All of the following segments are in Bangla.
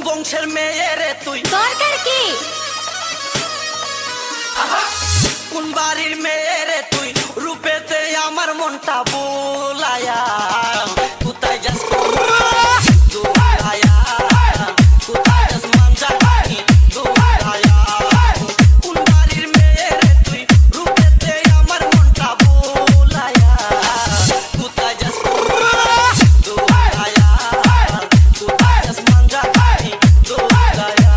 বংশের মেয়ে রে তুই দরকার কি কোন বাড়ির মেয়ে রে তুই রূপেতে আমার মনটা বোলায়া কোথায় যাস দোলায়া কোথায় যাস মানজা গানি দোলায়া কোন বাড়ির মেয়ে রে তুই রূপেতে আমার মনটা বোলায়া কোথায় যাস দোলায়া কোথায় যাস Manza Ghani দোলায়া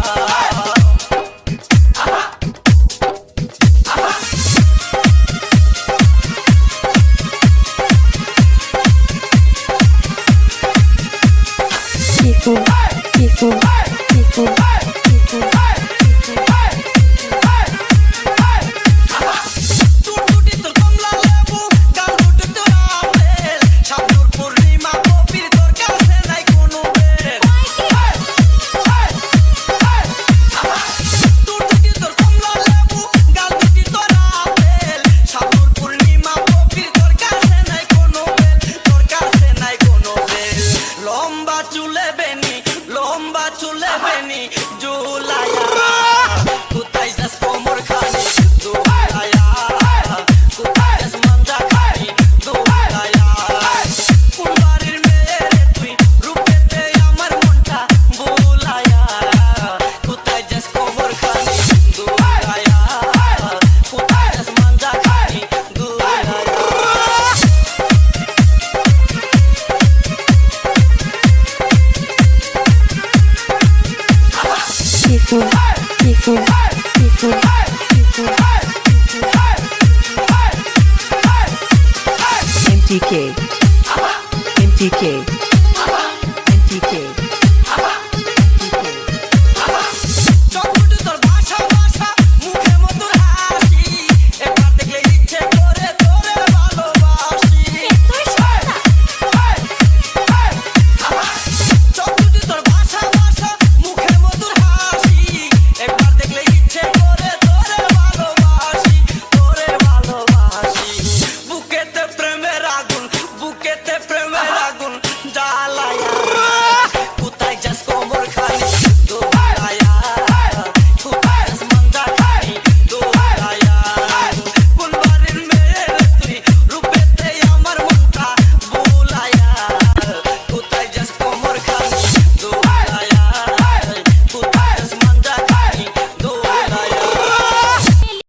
MTK MTK MTK